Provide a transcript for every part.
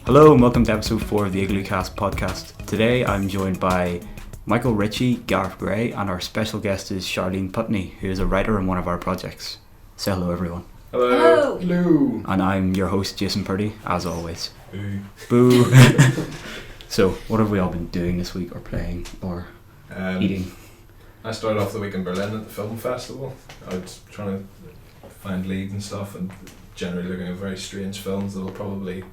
Hello and welcome to episode 4 of the Iglucast podcast. Today I'm joined by Michael Ritchie, Gareth Gray, and our special guest is Charlene Putney, who is a writer in one of our projects. Say hello everyone. Hello. Hello. And I'm your host Jason Purdy, as always. Boo. Boo. So, what have we all been doing this week, or playing, or eating? I started off the week in Berlin at the film festival. I was trying to find leads and stuff, and generally looking at very strange films that will probably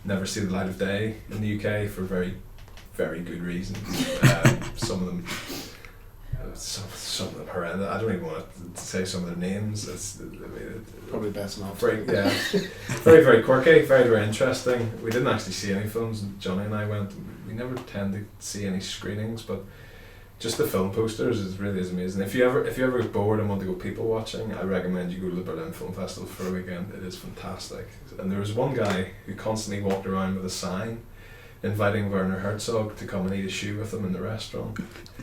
never see the light of day in the UK for very, very good reasons. Some of them horrendous. I don't even want to say some of their names. It's probably best not. Very, yeah, very, very quirky, very, very interesting. We didn't actually see any films. Johnny and I went. We never tend to see any screenings, but just the film posters is amazing. If you ever get bored and want to go people watching, I recommend you go to the Berlin Film Festival for a weekend. It is fantastic. And there was one guy who constantly walked around with a sign inviting Werner Herzog to come and eat a shoe with him in the restaurant.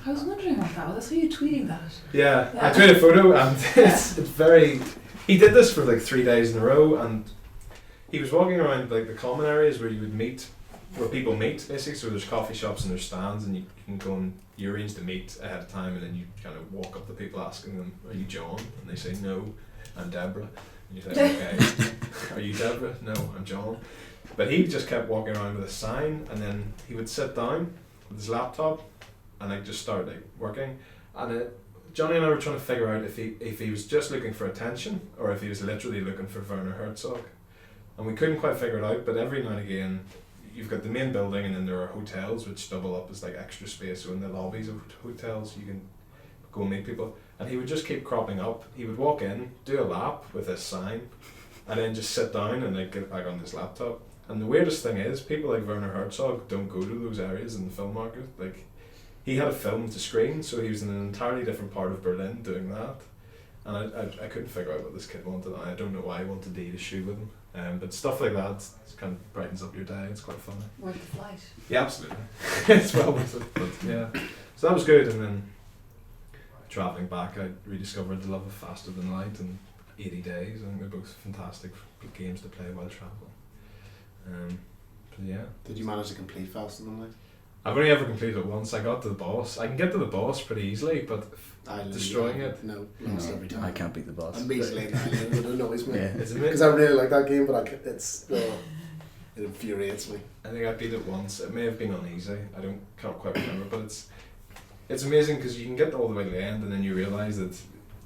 I was wondering about that. I saw you tweeting that. Yeah. I tweeted a photo, and it's very. He did this for like 3 days in a row, and he was walking around like the common areas where you would meet, where people meet basically. So there's coffee shops and there's stands, and you can go and you arrange to meet ahead of time, and then you kind of walk up to people asking them, "Are you John?" And they say, "No, I'm Deborah." And you say, "Okay." "Are you Deborah?" "No, I'm John." But he just kept walking around with a sign, and then he would sit down with his laptop and like just start like working. And Johnny and I were trying to figure out if he was just looking for attention or if he was literally looking for Werner Herzog. And we couldn't quite figure it out, but every now and again you've got the main building, and then there are hotels which double up as like extra space. So in the lobbies of hotels you can go and meet people. And he would just keep cropping up. He would walk in, do a lap with his sign, and then just sit down and like get back on his laptop. And the weirdest thing is, people like Werner Herzog don't go to those areas in the film market. Like, he had a film to screen, so he was in an entirely different part of Berlin doing that. And I couldn't figure out what this kid wanted, and I don't know why he wanted to eat a shoe with him. But stuff like that kind of brightens up your day. It's quite funny. Worth the flight. Yeah, absolutely. It's well worth it. But yeah, so that was good. And then travelling back, I rediscovered the love of Faster Than Light and 80 Days. I think they're both fantastic games to play while travelling. But yeah. Did you manage to complete Faster Than Light? I've only ever completed it once. I got to the boss. I can get to the boss pretty easily, but destroying it. No, lost every time. I can't beat the boss. I'm basically an island, but it annoys me. Yeah. Because I really like that game, but it infuriates me. I think I beat it once. It may have been uneasy. Can't quite remember, but it's amazing because you can get all the way to the end, and then you realise that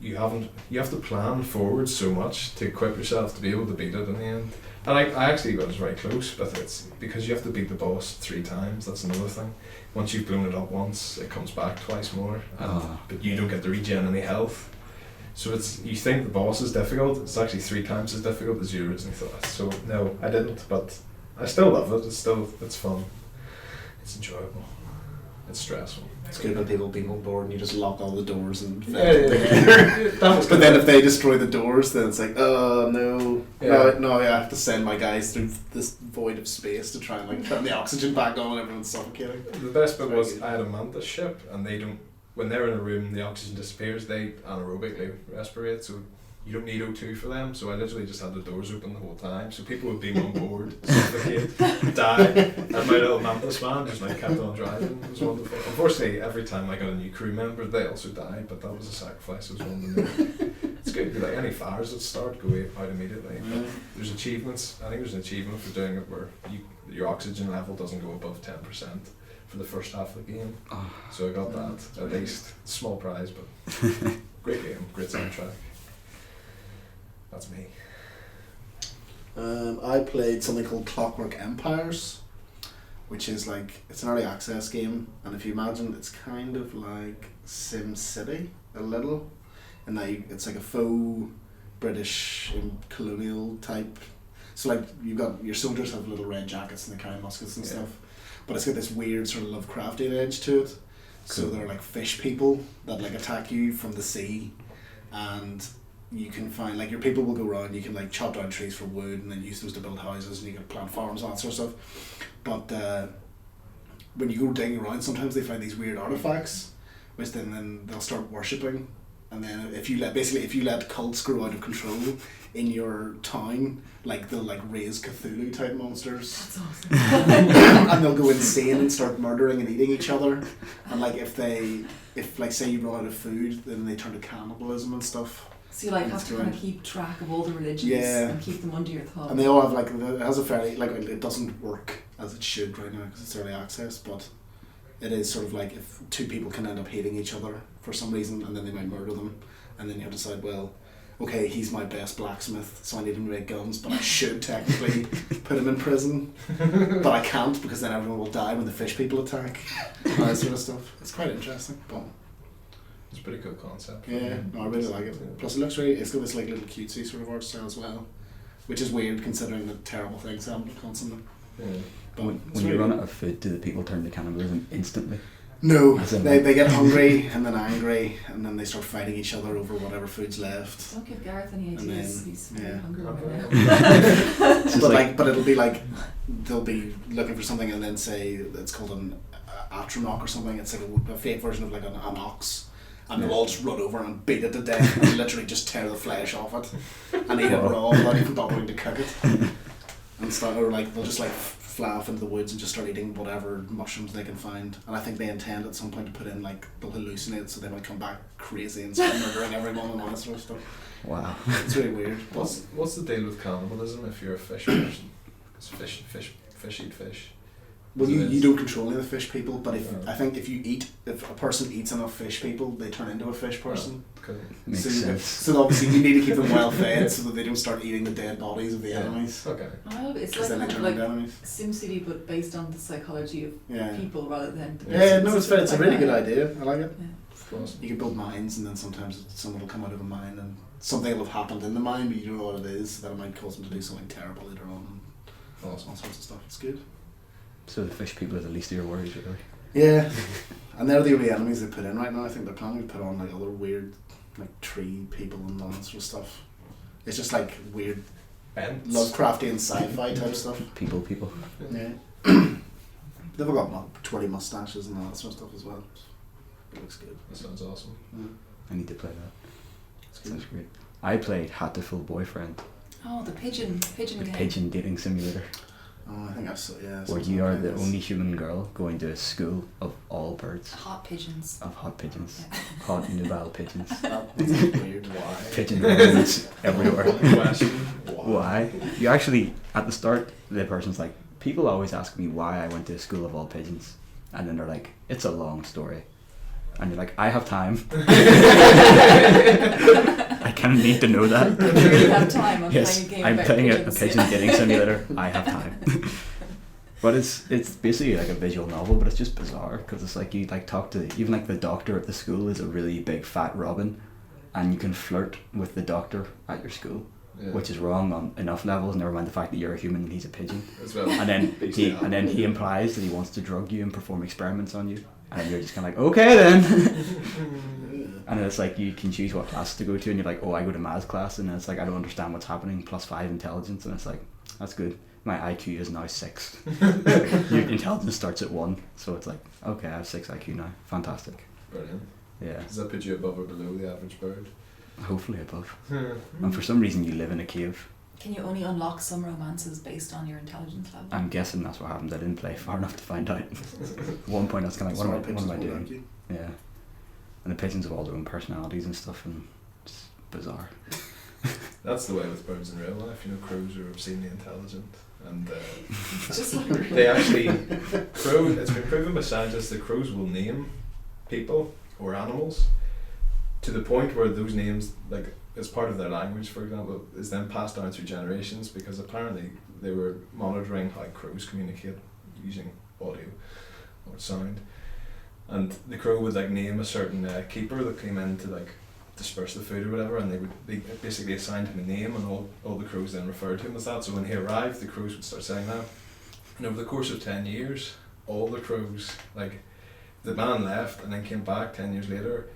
you have to plan forward so much to equip yourself to be able to beat it in the end. And I actually was very close, but it's because you have to beat the boss 3 times. That's another thing. Once you've blown it up once, it comes back twice more, but you don't get to regen any health. So you think the boss is difficult. It's actually 3 times as difficult as you originally thought. So no, I didn't, but I still love it. It's fun. It's enjoyable. It's stressful. It's good when people being on board and you just lock all the doors and That was but then if they destroy the doors, then it's like, oh no. Yeah. No, I have to send my guys through this void of space to try and like turn the oxygen back on and everyone's suffocating. The best bit was I had a mantis ship, and when they're in a room the oxygen disappears, they anaerobically respirate, so you don't need O2 for them, so I literally just had the doors open the whole time, so people would be on board, suffocate, die, and my little mantis man just like kept on driving. It was wonderful. Unfortunately, every time I got a new crew member, they also died, but that was a sacrifice. It was one of them. It's good, like any fires that start, go out immediately. But there's achievements. I think there's an achievement for doing it where your oxygen level doesn't go above 10% for the first half of the game. So I got that, at least. Small prize, but great game, great soundtrack. That's me. I played something called Clockwork Empires, which is like, it's an early access game, and if you imagine, it's kind of like Sim City a little, and it's like a faux British colonial type. So like you've got your soldiers have little red jackets and they carry muskets and stuff, but it's got this weird sort of Lovecraftian edge to it. So they're like fish people that like attack you from the sea, and you can find, like, your people will go around, you can like chop down trees for wood and then use those to build houses, and you can plant farms and that sort of stuff. But when you go digging around, sometimes they find these weird artifacts, which then they'll start worshipping and then if you let cults grow out of control in your town, like they'll like raise Cthulhu type monsters. That's awesome. And they'll go insane and start murdering and eating each other. And like if like say you run out of food, then they turn to cannibalism and stuff. So you like have to kind of keep track of all the religions and keep them under your thumb. And they all have like, it has a fairly, like it doesn't work as it should right now because it's early access, but it is sort of like if two people can end up hating each other for some reason and then they might murder them, and then you have to decide, well, okay, he's my best blacksmith, so I need him to make guns, but I should technically put him in prison, but I can't because then everyone will die when the fish people attack. That sort of stuff. It's quite interesting, but it's a pretty cool concept. yeah, no, I really like it. Plus it looks really, it's got this like little cutesy sort of art style as well, which is weird considering the terrible things happen constantly. Yeah. But When you run out of food, do the people turn to cannibalism instantly? no, As in, they get hungry and then angry and then they start fighting each other over whatever food's left. Don't give Gareth any And ideas. then- He's very yeah. hungry Okay. right now. It's just But it'll be like they'll be looking for something and then say it's called an atronach or something. It's like a fake version of like an ox. And they'll all just run over and beat it to death and literally just tear the flesh off it and eat it raw without even bothering to cook it. And start, or like they'll just like fly off into the woods and just start eating whatever mushrooms they can find. And I think they intend at some point to put in like they'll hallucinate so they might come back crazy and start murdering everyone and all that sort of stuff. wow. It's really weird. What's the deal with cannibalism if you're a fish person? Because fish eat fish. Well, As it you is. don't control any of the fish people, but if Yeah. I think if a person eats enough fish people, they turn into a fish person. Cool. Makes so, sense. So obviously you need to keep them well fed so that they don't start eating the dead bodies of the Yeah. enemies. Okay. Oh, it's Because like then they kind of turn like into enemies. SimCity, but based on the psychology of Yeah. people rather than. The Yeah, no, it's fair. It's a like really that. good idea. I like it. Yeah. Awesome. You can build mines, and then sometimes someone will come out of a mine, and something will have happened in the mine, but you don't know what it is. So that it might cause them to do something terrible later on, and Awesome. all sorts of stuff. It's good. So the fish people are the least of your worries, really. Yeah, and they're the only enemies they put in right now. I think they're planning to put on like other weird, like tree people and all that sort of stuff. It's just like weird Bents. Lovecraftian sci-fi type stuff. People. Yeah. They've all got twirly mustaches and all that sort of stuff as well. It looks good. That sounds awesome. Yeah. I need to play that. It's good. Sounds great. I played Hatoful Boyfriend, Oh, the pigeon the game. pigeon dating simulator, Oh, I think I saw. Yeah. where you are the only human girl going to a school of all birds, Hot pigeons. of hot pigeons, Yeah. hot nubile pigeons, That's weird. Why? pigeon birds everywhere. Question. Why? You actually, at the start, the person's like, people always ask me why I went to a school of all pigeons. And then they're like, it's a long story. And you're like, I have time. I kind of need to know that. You really have time. I'm Yes, playing a game I'm about playing a pigeons. pigeon dating simulator. I have time. But it's basically like a visual novel, but it's just bizarre because it's like you like talk to even like the doctor at the school is a really big fat robin, and you can flirt with the doctor at your school, Yeah. which is wrong on enough levels. Never mind the fact that you're a human and he's a pigeon. As well. And then Beastly he implies that he wants to drug you and perform experiments on you, and then you're just kind of like, okay then. And then it's like you can choose what class to go to, and you're like, oh, I go to maths class, and then it's like I don't understand what's happening. +5 intelligence, and it's like that's good. My IQ is now 6. Your intelligence starts at 1, so it's like okay, I have 6 IQ now. Fantastic. Brilliant. Yeah, Does that put you above or below the average bird? hopefully above. And for some reason, you live in a cave. Can you only unlock some romances based on your intelligence level? I'm guessing that's what happened. I didn't play far enough to find out. At one point, I was kind of like, what am I doing? Yeah. And the pigeons have all their own personalities and stuff, and it's bizarre. That's the way with birds in real life. You know, crows are obscenely intelligent, and Just like they actually it's been proven by scientists that crows will name people or animals to the point where those names, like as part of their language, for example, is then passed down through generations, because apparently they were monitoring how crows communicate using audio or sound, and the crow would like name a certain keeper that came in to like disperse the food or whatever, and they basically assigned him a name, and all the crows then referred to him as that. So when he arrived, the crows would start saying that, and over the course of 10 years, all the crows, like the man left and then came back 10 years later,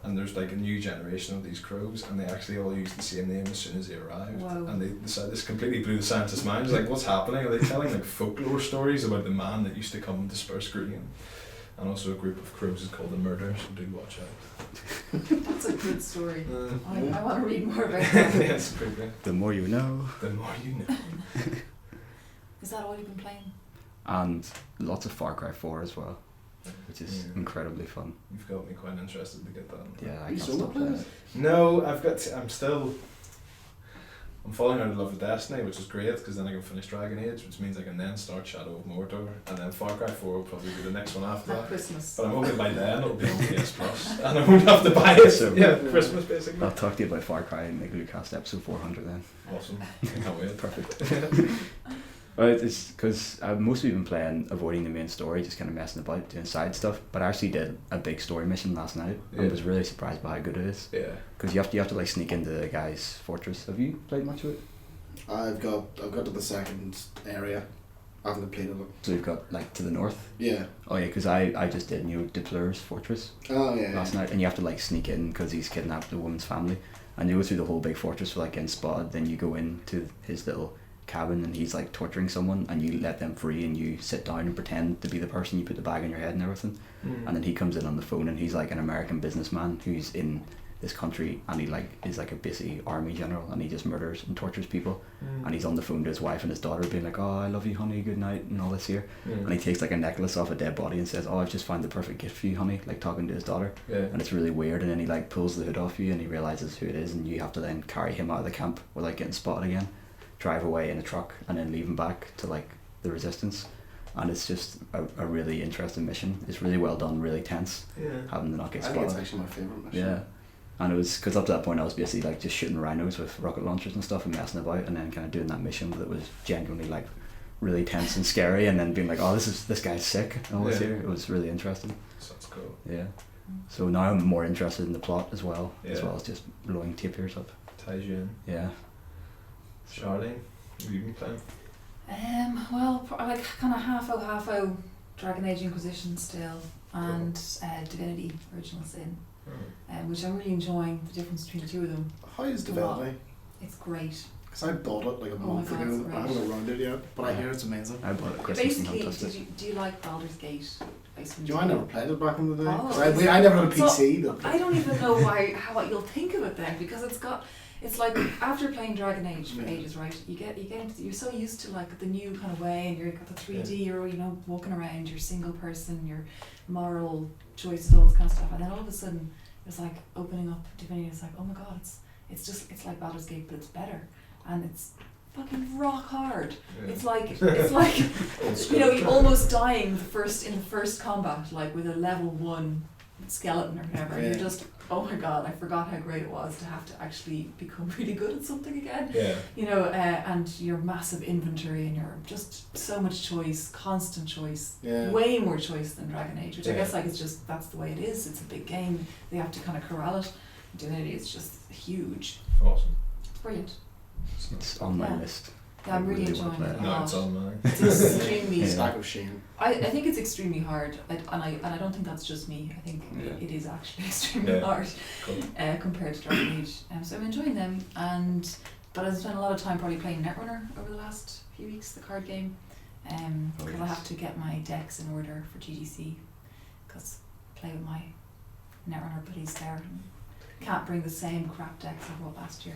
and there's like a new generation of these crows, and they actually all used the same name as soon as they arrived. Wow. And they decided, this completely blew the scientists' minds, like what's happening? Are they telling like folklore stories about the man that used to come and disperse grain? And also a group of crows is called the Murder, so do watch out. That's a good story. I want to read more about Yeah, that. it's pretty good. The more you know. The more you know. Is that all you've been playing? And lots of Far Cry 4 as well, which is incredibly fun. You've got me quite interested to get that. Yeah, I You can't solo stop playing playing it? it. No, I'm falling out of love with Destiny, which is great because then I can finish Dragon Age, which means I can then start Shadow of Mordor, and then Far Cry 4 will probably be the next one after At that. Christmas. But I'm hoping by then it'll be on PS Plus, and I won't have to buy it. So- Yeah, Christmas basically. I'll talk to you about Far Cry in Iglucast episode 400 then. Awesome. I can't wait. Perfect. Well, it's because I've mostly been playing, avoiding the main story, just kind of messing about, doing side stuff. But I actually did a big story mission last night and was really surprised by how good it is. Yeah. Because you have to like sneak into the guy's fortress. Have you played much of it? I've got to the second area. I haven't completed it. So you've got like to the north. Yeah. Oh yeah, because I just did Depler's fortress Oh yeah. last night, and you have to like sneak in because he's kidnapped the woman's family, and you go through the whole big fortress without getting spotted. Then you go into his little cabin and he's like torturing someone, and you let them free and you sit down and pretend to be the person. You put the bag on your head and everything, and then he comes in on the phone and he's like an American businessman who's in this country, and he like is like a busy army general, and he just murders and tortures people, and he's on the phone to his wife and his daughter being like, oh, I love you honey, good night and all this here, and he takes like a necklace off a dead body and says, oh, I've just found the perfect gift for you honey, like talking to his daughter. Yeah. And it's really weird, and then he like pulls the hood off you and he realizes who it is, and you have to then carry him out of the camp without getting spotted again, drive away in a truck, and then leave him back to like the resistance. And it's just a really interesting mission. It's really well done, really tense, Yeah. having to not get I think spotted. it's actually my favourite mission. Yeah. And it was because up to that point I was basically like just shooting rhinos with rocket launchers and stuff and messing about, and then kind of doing that mission that was genuinely like really tense and scary, and then being like, oh, this guy's sick and all this here. It was really interesting. Sounds cool. Yeah. So now I'm more interested in the plot as well Yeah. as just blowing tapirs up. Ties you in. Yeah. Charlene, have you been playing? Well, like kind of half-o Dragon Age Inquisition still, and Divinity Original Sin, which I'm really enjoying the difference between the two of them. How is Divinity? It's great. Because I bought it like a Oh my month God, ago. it's I great. haven't around it yet, but I hear it's amazing. I bought it at Christmas and Basically, haven't touched it. do you like Baldur's Gate? Do you know, I never played it back in the day? Oh, 'Cause I never had a so PC. that- I don't even know how you'll think of it then, because it's like after playing Dragon Age for ages, right? You get into, you're so used to like the new kind of way, and you've got the 3D, you're walking around, you're single person, your moral choices, all this kind of stuff, and then all of a sudden it's like opening up Divinity. It's like, oh my god, it's like Baldur's Gate, but it's better, and it's fucking rock hard. Yeah. It's like you're almost dying in the first combat, like with a level 1 skeleton or whatever. Yeah. You're just, oh my god, I forgot how great it was to have to actually become really good at something again. Yeah. And your massive inventory and your just so much choice, constant choice, Yeah. way more choice than Dragon Age, which I Yeah. guess like it's just, that's the way it is. It's a big game. They have to kind of corral it. Divinity is just huge. Awesome. It's brilliant. It's on my Yeah. list. Yeah, I'm really really wanna enjoying play it. it. a No, lot. it's on mine. It's extremely. Yeah. Stack of shame. I think it's extremely hard, and I don't think that's just me. I think it is actually extremely Yeah. hard Cool. compared to Dragon Age. So I'm enjoying them, but I've spent a lot of time probably playing Netrunner over the last few weeks, the card game, because I have to get my decks in order for GDC, because play with my Netrunner buddies there. And can't bring the same crap decks I brought last year.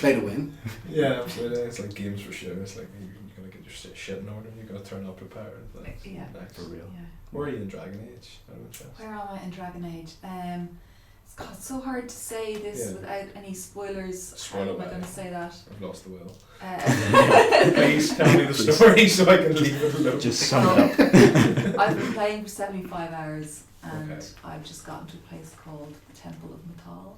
Play to win. Yeah, absolutely. It's like games for show. It's like you gotta get your shit in order. You gotta turn up prepared. That's Yeah. nice. For real. Yeah. Where are you in Dragon Age? Out of interest. Where am I in Dragon Age? It's so hard to say this Yeah. without any spoilers. Spoil How am I away. going to say that? I've lost the will. Uh, Please tell me the story so I can leave it alone. Just sum it up. I've been playing for 75 hours, and Okay. I've just gotten to a place called the Temple of Metal.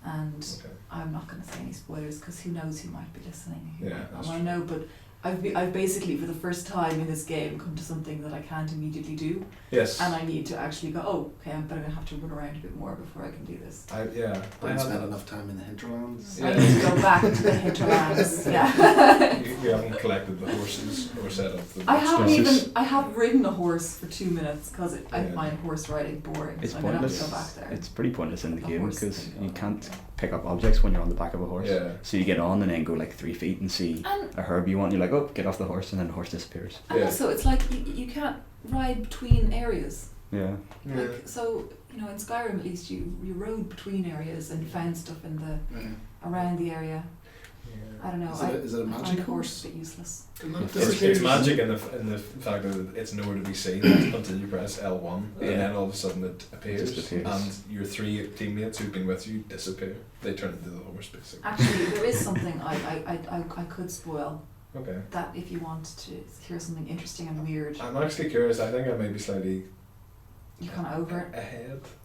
And Okay. I'm not going to say any spoilers because who knows who might be listening. Who Yeah, might that's not true. know, but I've basically for the first time in this game come to something that I can't immediately do, Yes. and I need to actually go, oh, okay, I'm going to have to run around a bit more before I can do this. I Don't spend enough time in the hinterlands. Yeah. I need to go back to the hinterlands. Yeah. You haven't collected the horses or set up the. I haven't It's even. I have ridden a horse for 2 minutes because I Yeah. find horse riding boring. It's so I'm gonna have to pointless. go back there. It's pretty pointless in the The game horse because thing, you oh, can't yeah. pick up objects when you're on the back of a horse. Yeah. So you get on and then go like 3 feet and see And, a herb you want. You're like, oh, get off the horse, and then the horse disappears. and Yeah. also, it's like you can't ride between areas. Yeah. Yeah. Like, so you know, in Skyrim at least you rode between areas and found stuff in the Yeah. around the area. I don't know. Is it a I find magic the horse? a bit useless. It's magic in the fact that it's nowhere to be seen until you press L1, and then all of a sudden it appears, and your 3 teammates who've been with you disappear. They turn into the horse, basically. Actually, there is something I could spoil. Okay. That if you want to hear something interesting and weird, I'm actually curious. I think I may be slightly you're kind of over it.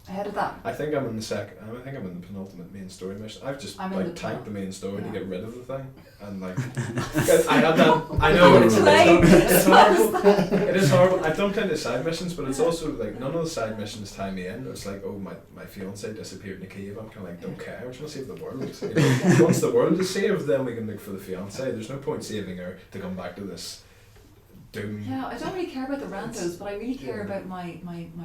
ahead Of that. I think I'm in the I think I'm in the penultimate main story mission. I've just tanked the main story to get rid of the thing, and like I had that. I know it's horrible. It is horrible. I've done plenty of side missions, but it's also like none of the side missions tie me in. It's like, oh, my fiance disappeared in a cave. I'm kind of like, don't care. I just want to save the world. You know? Once the world is saved, then we can look for the fiance. There's no point saving her to come back to this doom. Yeah, I don't really care about the randos, but I really care about my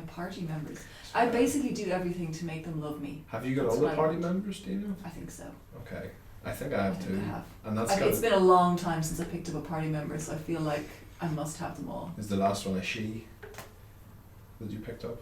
party members. I basically do everything to make them love me. Have you got all the party members, do you know? I think so. Okay. I think I have too. And that's it's been a long time since I picked up a party member, so I feel like I must have them all. Is the last one a she that you picked up?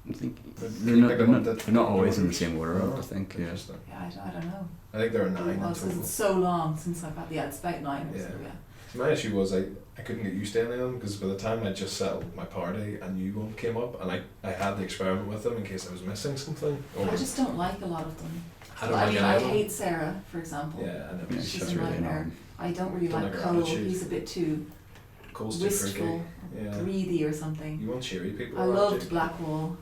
I think they're not always in the same order, I think. Yeah, I don't know. I think there are 9 in total. It's so long since I've had it's about 9 or so, yeah. So my issue was I couldn't get used to any of them, because by the time I just settled my party, a new one came up, and I had to experiment with them in case I was missing something. Or I just don't like a lot of them. I hate Sarah, for example. Yeah, I know. She's a nightmare. I don't really like Cole. He's a bit too wistful, greedy or something. You want cheery people. I loved Blackwall.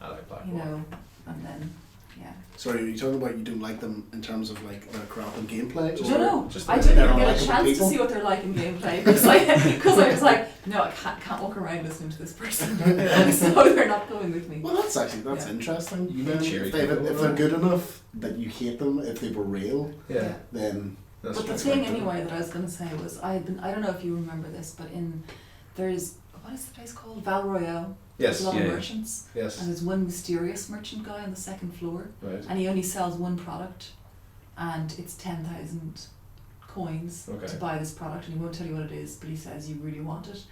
I like Blackwall. You know, and then, yeah. Sorry, are you talking about you don't like them in terms of like their crap in gameplay? No, I didn't even get a chance to see what they're like in gameplay because I was like, no, I can't walk around listening to this person, so they're not going with me. Well, that's interesting. You need cheery people. If they're good enough that you hate them, if they were real, then. But the thing anyway that I was going to say was I don't know if you remember this, but there's what is the place called? Val Royale. Yes. There's a lot of merchants. Yes. And there's one mysterious merchant guy on the second floor. Right. And he only sells one product, and it's 10,000 coins to buy this product, and he won't tell you what it is, but he says you really want it.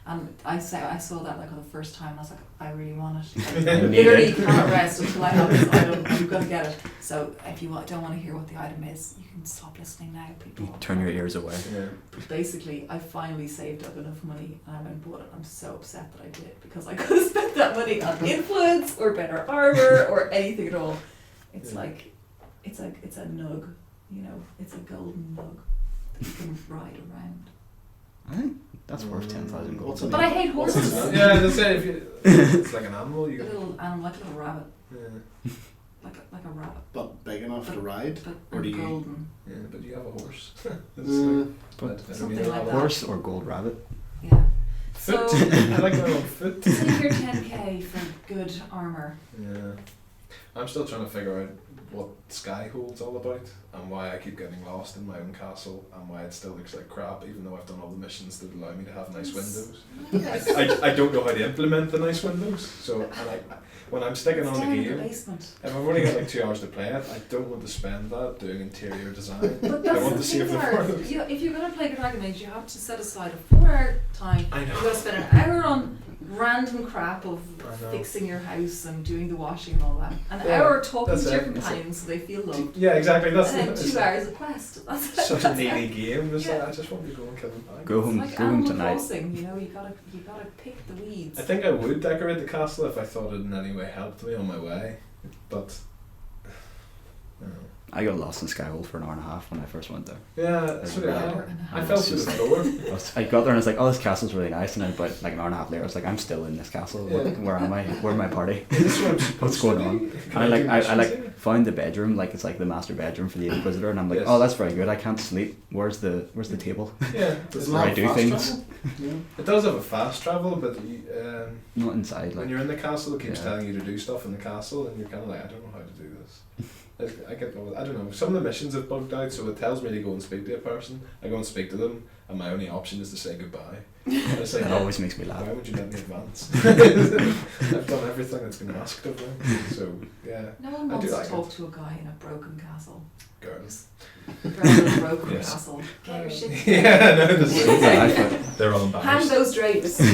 And I saw that like on the first time, and I was like, I really want it. I literally can't rest until I have this item. I'm gonna get it. So if you don't want to hear what the item is, you can stop listening now. People turn your ears away. Yeah. But basically, I finally saved up enough money, and I went and bought it. I'm so upset that I did, because I could have spent that money on influence or better armor or anything at all. It's like, it's a nug, you know. It's a golden nug that you can ride around. I think that's worth 10,000 gold. But I hate horses. Yeah, that's it. It's like an animal. A little animal, like a little rabbit. Yeah. Like a rabbit. But big enough to ride? Or do you? Golden. Yeah, but you have a horse. Something like that. Horse or gold rabbit? Yeah. Foot. So, I like my own foot. Save your 10k for good armour. Yeah. I'm still trying to figure out what Skyhold's all about, and why I keep getting lost in my own castle, and why it still looks like crap even though I've done all the missions that allow me to have nice windows. Yes. I don't know how to implement the nice windows, so when I'm sticking on the game, if I've only got like 2 hours to play it, I don't want to spend that doing interior design. But that's I want the to save the thing, world. if you're going to play Dragon Age, you have to set aside a 4-hour time. I know. You've got to spend an hour on random crap of fixing your house and doing the washing and all that. An hour talking to your companions so they feel loved. Yeah, exactly. That's and then 2 hours of quest. That's such a needy game. It's like, I just want to go and kill them back. Go home, it's like go home Animal tonight. Crossing, you know, you gotta pick the weeds. I think I would decorate the castle if I thought it in any way helped me on my way, but I got lost in Skyhold for an hour and a half when I first went there. yeah, that's what I fell through the floor. I got there and I was like, oh, this castle's really nice, and then about like an hour and a half later I was like, I'm still in this castle. Where am I? Where's my party? What's going on? And I found the bedroom, like it's like the master bedroom for the Inquisitor, and I'm like, oh, that's very good. I can't sleep. Where's the table? Yeah, where I do things. Yeah. It does have a fast travel, but not inside. When you're in the castle, it keeps telling you to do stuff in the castle, and you're kind of like, I don't know how to do this. I get I don't know. Some of the missions have bugged out, so it tells me to go and speak to a person. I go and speak to them, and my only option is to say goodbye. It's like, That always makes me laugh. why would you let me advance? I've done everything that's been asked of me. So yeah, No one I wants do to like talk it. to a guy in a broken castle. Girls. Girl in a broken Yes. castle. Get your shit Yeah, no, Yeah, they're all Hang embarrassed. those drapes, Yeah.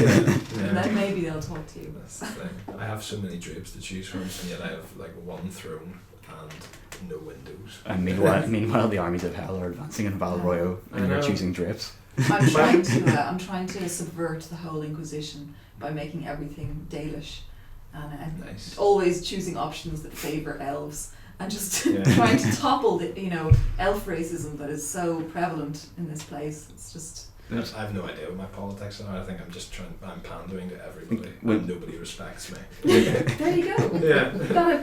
and then maybe they'll talk to you. That's the thing. I have so many drapes to choose from, and yet I have like one throne and no windows. And meanwhile, the armies of hell are advancing in Val Royo, I and you're know. choosing drapes. I'm trying to subvert the whole Inquisition by making everything Dalish, and Nice. always choosing options that favour elves, and just Yeah. trying to topple the elf racism that is so prevalent in this place. It's just I have no idea what my politics are. I think I'm pandering to everybody, Well- and nobody respects me. there you go. Yeah.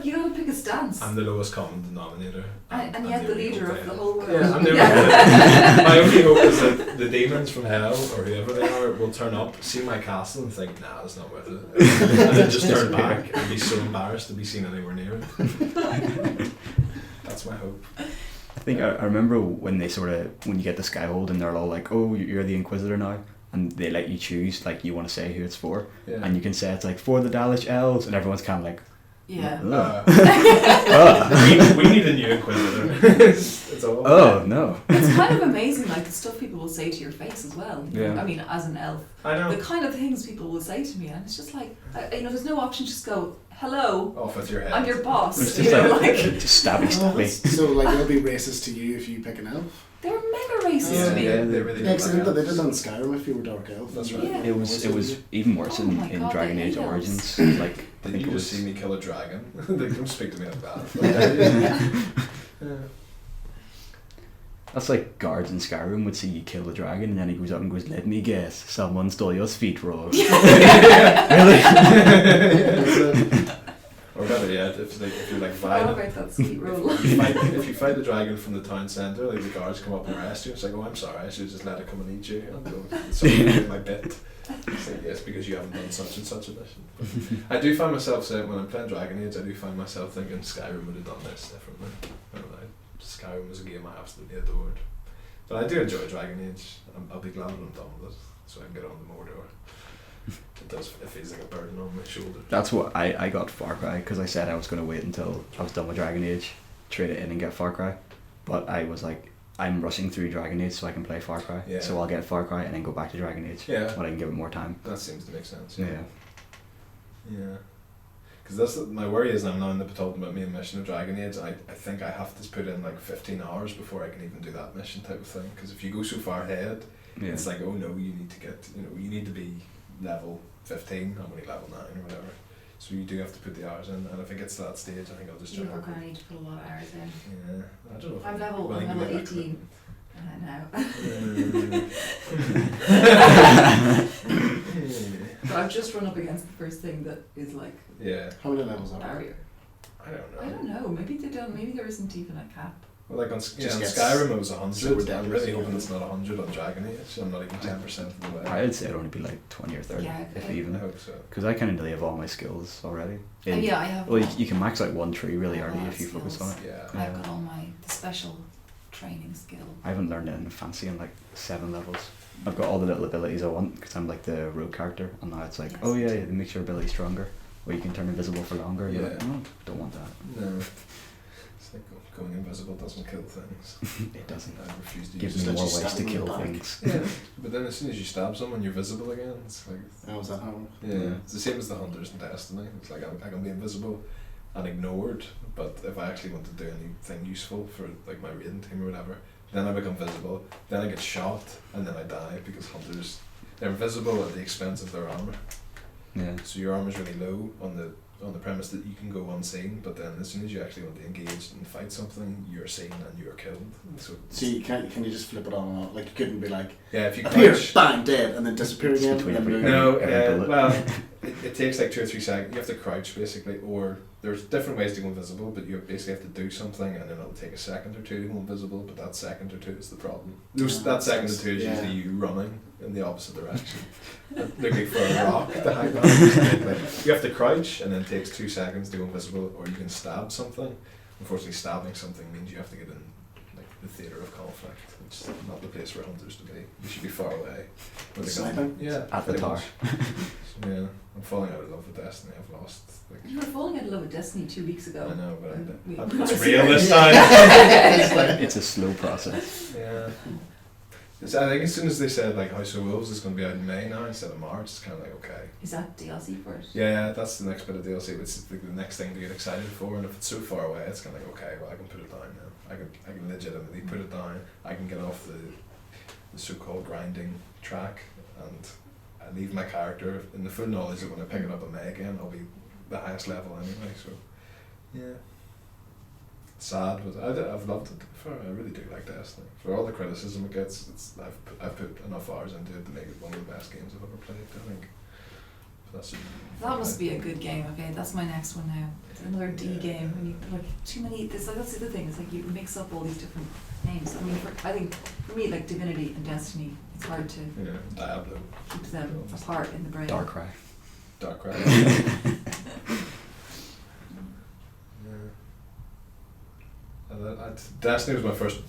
You gotta pick a stance. I'm the lowest common denominator. And I'm yet the only leader hope of the they- whole world. Yeah, I'm the Yeah. my only hope is that the demons from hell, or whoever they are, will turn up, see my castle and think, nah, it's not worth it. And then just turn back and be so embarrassed to be seen anywhere near it. That's my hope. I think I remember when when you get the Skyhold and they're all like, oh, you're the Inquisitor now, and they let you choose, like, you want to say who it's for, Yeah. and you can say it's like for the Dalish elves, and everyone's kind of like, Yeah. We need a new Inquisitor. It's all. oh no. It's kind of amazing, like the stuff people will say to your face as well. Yeah. I mean, as an elf, I know. the kind of things people will say to me, and it's just like, there's no option. Just go, hello, Off with your head. I'm your boss. It's You just know, like, like just stabby. So like it'll be racist to you if you pick an elf. they're mega racist Yeah, to me. yeah, they really Yeah, do. because they did it on Skyrim if you were dark elf. That's right. Yeah. It was even worse Oh in my God, Dragon they Age hate Origins. Like I Did think you it just see was. me kill a dragon? They don't speak to me like that. Yeah. That's like guards in Skyrim would see you kill the dragon, and then he goes up and goes, "Let me guess, someone stole your speed roll." Or better yet, if you're like Forgot violent. about that sweet roll. If you fight the dragon from the town centre, like the guards come up and arrest you, it's like, oh, I'm sorry, I should just let it come and eat you. And go, sorry, doing my bit. It's like, yes, because you haven't done such and such a mission. I do find myself saying, when I'm playing Dragon Age, I do find myself thinking Skyrim would have done this differently. I don't know, Skyrim was a game I absolutely adored. But I do enjoy Dragon Age. I'll be glad when I'm done with it, so I can get on to Mordor. It feels like a burden on my shoulder. That's what I got Far Cry, because I said I was going to wait until I was done with Dragon Age, trade it in and get Far Cry. But I was like, I'm rushing through Dragon Age so I can play Far Cry. Yeah. So I'll get Far Cry and then go back to Dragon Age. Yeah. But I can give it more time. That seems to make sense. Yeah. Yeah. Because that's my worry is I'm now in the penultimate main mission of Dragon Age. I think I have to put in like 15 hours before I can even do that mission type of thing. Because if you go so far ahead, Yeah. it's like, oh no, you need to get, you need to be level 15. I'm only level 9 or whatever. So you do have to put the hours in. And if it gets to that stage, I think I'll just You're jump going over. to need to put a lot of hours in. Yeah. I don't know if I'm level willing to get 18 now. But I've just run up against the first thing that is like Yeah. How many levels a are there? barrier. I don't know. I don't know. Maybe they don't. Maybe there isn't even a cap. Well, like on Just on gets Skyrim it was so 100. I'm ridiculous, really hoping yeah. it's not 100 on Dragon Age. I'm not even 10% of the way. I'd say it'd only be like 20 or 30, Yeah, if I- I even. hope so. Because I kind of have all my skills already. Yeah, I have. Well, you can max out one tree really I have early a lot if you of focus on it. skills. Yeah. I've got all the special training skill. I haven't learned anything fancy in like 7 levels. I've got all the little abilities I want because I'm like the rogue character, and now it's like, Yes. oh yeah, it makes your ability stronger, or you can turn invisible for longer. You're like, Yeah. oh, don't want that. No. It's like going invisible doesn't kill things. It doesn't. I refuse to Give use me let more you ways stab to them in kill the back. things. Yeah, but then as soon as you stab someone, you're visible again. It's like, How was that how? yeah, it's the same as the hunters in Destiny. It's like I can be invisible and ignored, but if I actually want to do anything useful for like my raiding team or whatever, then I become visible. Then I get shot, and then I die because hunters, they're invisible at the expense of their armor. Yeah. So your armor's really low on the premise that you can go unseen, but then as soon as you actually want to engage and fight something, you're seen and you're killed. So you can you just flip it on and off? Like you couldn't be like yeah, if you appear, crouch. bang, dead, and then disappear It's again. between and then every- move. No, every bullet. well, it takes like 2 or 3 seconds. You have to crouch basically, or there's different ways to go invisible, but you basically have to do something, and then it'll take a second or 2 to go invisible. But that second or 2 is the problem. That second or 2 is Yeah. usually you running in the opposite direction, looking for a rock to hide behind. Like, you have to crouch, and then it takes 2 seconds to go invisible, or you can stab something, unfortunately stabbing something means you have to get in like the theatre of conflict, which is not the place for hunters to be. You should be far away. Where they got- Sniping? Yeah. At the pretty tower. much. Yeah. I'm falling out of love with Destiny. I've lost. Like, You were falling out of love with Destiny 2 weeks ago. I know, but We- it's real this time. It's a slow process. Yeah. I think as soon as they said like House of Wolves is going to be out in May now instead of March, it's kind of like okay. Is that DLC for it? Yeah, that's the next bit of DLC. It's the next thing to get excited for, and if it's so far away, it's kind of like okay, well I can put it down now. I can legitimately put it down. I can get off the so-called grinding track, and I leave my character in the full knowledge that when I pick it up in May again, I'll be the highest level anyway. So yeah. Sad, but I've loved it. I really do like Destiny. For all the criticism it gets, I've put enough hours into it to make it one of the best games I've ever played. I think. That must be a good game. Okay, that's my next one now. It's another D game. When you like too many, that's the other thing. It's like you mix up all these different names. I mean, I think for me, like Divinity and Destiny, it's hard to Diablo. keep them apart in the brain. Darkrai. Destiny was my first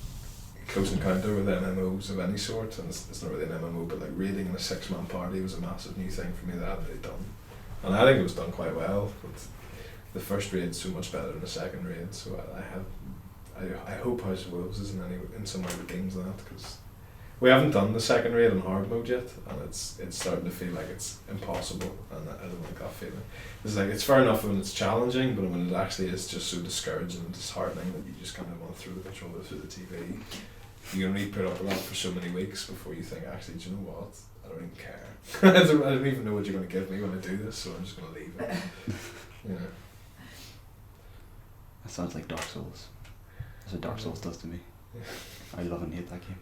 close encounter with MMOs of any sort, and it's not really an MMO, but like raiding in a 6-man party was a massive new thing for me that I hadn't really done, and I think it was done quite well. But the first raid's so much better than the second raid, so I hope House of Wolves is in some way redeems that, because we haven't done the second raid in hard mode yet, and it's starting to feel like it's impossible, and I don't like that feeling. It's like it's fair enough when it's challenging, but when it actually is just so discouraging and disheartening that you just kind of want to throw the controller through the TV. You only put up with that for so many weeks before you think, actually, do you know what? I don't even care. I don't even know what you're going to give me when I do this, so I'm just going to leave it. You know. That sounds like Dark Souls. That's what Dark Souls does to me. Yeah. I love and hate that game.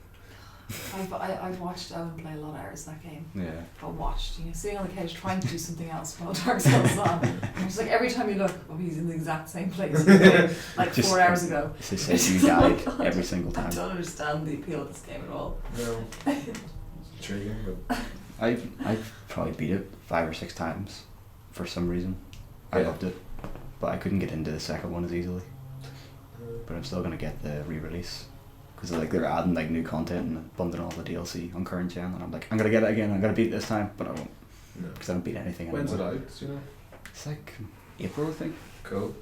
I've watched Owen play a lot of hours that game. Yeah. But watched, sitting on the couch trying to do something else while Dark Souls is on. And it's like every time you look, he's in the exact same place he was like Just 4 hours ago. It's just says you died every single I time. don't understand the appeal of this game at all. No. It's intriguing, but I've probably beat it 5 or 6 times for some reason. I Yeah. loved it, but I couldn't get into the second one as easily. But I'm still gonna get the re-release because like they're adding like new content and bundling all the DLC on current gen, and I'm like, I'm gonna get it again. I'm gonna beat it this time, but I won't because I don't beat anything anymore. when's it out? Do you know? It's like April, I think. Cool.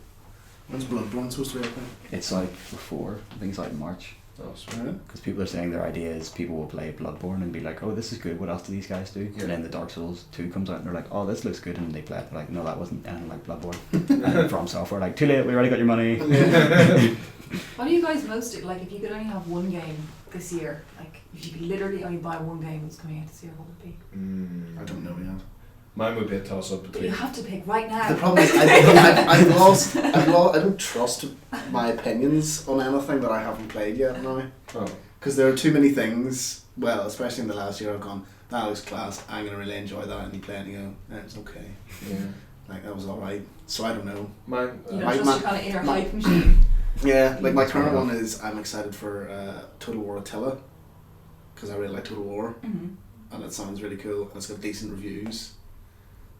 When's Bloodborne supposed to be open? It's like before. I think it's like in March. Oh, sweet. Because people are saying their idea is people will play Bloodborne and be like, oh, this is good, what else do these guys do? Yeah. And then the Dark Souls 2 comes out and they're like, oh, this looks good, and they play it, they're like, no, that wasn't anything like Bloodborne. And then From Software like, too late, we already got your money. What do you guys most like if you could only have one game this year? Like if you could literally only buy one game that's coming out this year, what would it be? I don't know yet. Mine would be a toss-up But between... you have to pick right now. The problem is I've lost. I don't trust my opinions on anything that I haven't played yet now. Oh. Because there are too many things, well, especially in the last year, I've gone, that looks class, I'm going to really enjoy that, and you play it and you go, it's okay. Yeah. Like, that was alright. So I don't know. Mine... You My- don't my- trust your kind of inner my- hype machine. Yeah, like my current Fair one enough. is, I'm excited for Total War Attila, because I really like Total War, Mm-hmm. and it sounds really cool, and it's got decent reviews.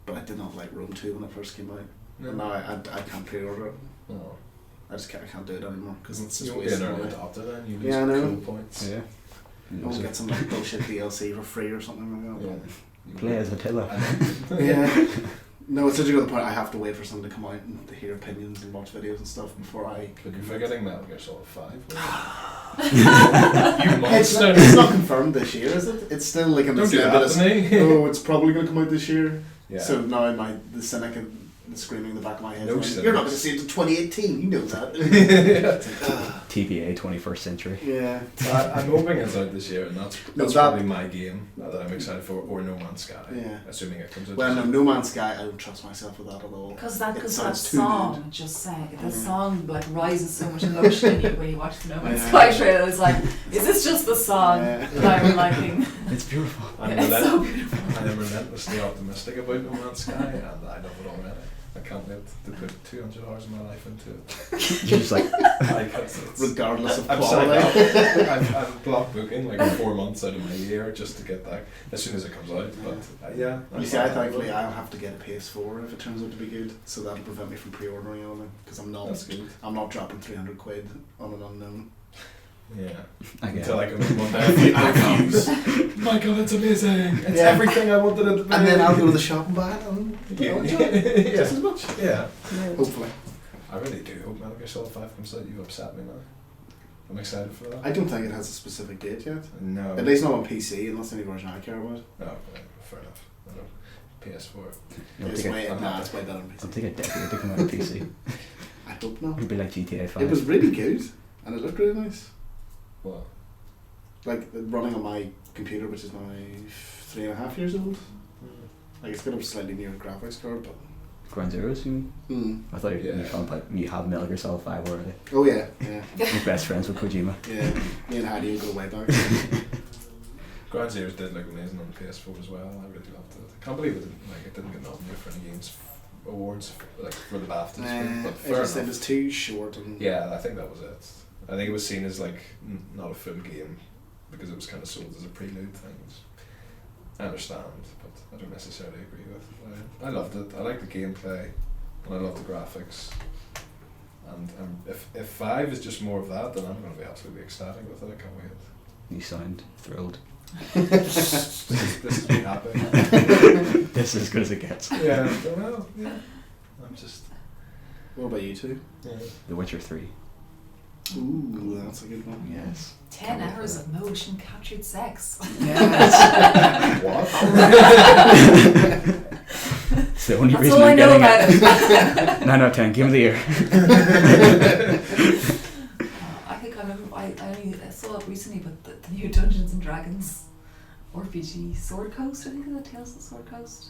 But I did not like Rome 2 when it first came out. No. And now I can't pre-order it. Oh. I can't do it anymore, because it's You just won't be an wasting early money. adopter then, you lose Yeah, I know. cool points. Yeah. I won't get some like bullshit DLC for free or something like that. Yeah. Play as Attila. Yeah. No, it's such a good point. I have to wait for something to come out and to hear opinions and watch videos and stuff before I. But you're forgetting Metal Gear Solid 5. You It's monster! not confirmed this year, is it? It's still like in the Don't do same that bit to me. Oh, it's probably going to come out this year. Yeah. So now the cynic and the screaming in the back of my head. No going, cynics. you're not going to see it in 2018. You know that. It's like, TBA 21st Century. yeah. I'm hoping it's out this year, and that's that- probably my game that I'm excited for, or No Man's Sky. Yeah. Assuming it comes out. Well, this no, year. No Man's Sky. I don't trust myself with that at all. Because that It sounds too song good. just sang. Yeah. The song like rises so much emotion in you when you watch the No Man's Yeah. Sky trailer. It's like, is this just the song Yeah. that I'm liking? It's beautiful. I'm, It's so beautiful. I am relentlessly optimistic about No Man's Sky, and I love it already. I can't wait to put 200 hours of my life into it. You're just like, Regardless of I'm signed quality. up. I'm block booking like 4 months out of my year just to get that as soon as it comes out. But yeah. You see, I thankfully I'll have to get a PS4 if it turns out to be good, so that'll prevent me from pre-ordering anything because I'm That's good. not dropping 300 quid on an unknown. Yeah. I get Until it. I come in one day and my God, it's amazing. It's Yeah. everything I wanted it to be. And then I'll go to the shop and buy it and Yeah. I'll enjoy it just as much. Yeah. Hopefully. I really do hope Metal Gear Solid 5 comes out. You've upset me now. I'm excited for that. I don't think it has a specific date yet. No. At least not on PC, unless any version I care about. No, fair enough. I don't. PS4. It'll It's take way a, better on PC. it'll take a decade to come out on PC. I hope not. It'll be like GTA 5. It was really good, and it looked really nice. What? Like running on my computer, which is now 3.5 years old. Like it's got a slightly newer graphics card, but. Ground Zeroes, you mean? I thought you were talking about you have Metal Gear Solid 5 already. Oh yeah, yeah, You're best friends with Kojima. yeah. Me and Heidi go way back. Ground Zeroes did look amazing on the PS4 as well. I really loved it. I can't believe it didn't get nominated for any games awards like for the BAFTAs. But fair It enough. was too short and. Yeah, I think that was it. I think it was seen as like not a full game because it was kind of sold as a prelude thing. Which I understand, but I don't necessarily agree with. I loved it. I like the gameplay, and I love the graphics. And if 5 is just more of that, then I'm going to be absolutely ecstatic with it. I can't wait. You sound thrilled. This is me happy. This is as good as it gets. Yeah. Well, yeah. I'm just. What about you two? Yeah. The Witcher 3. Ooh, that's a good one. Yes. 10 hours of motion captured sex. Yes. What? It's the only That's reason all I I'm know getting about it. it. 9 out of 10. Give me the ear. I think I remember, I only saw it recently, but the new Dungeons and Dragons RPG Sword Coast, I think is it Tales of Sword Coast?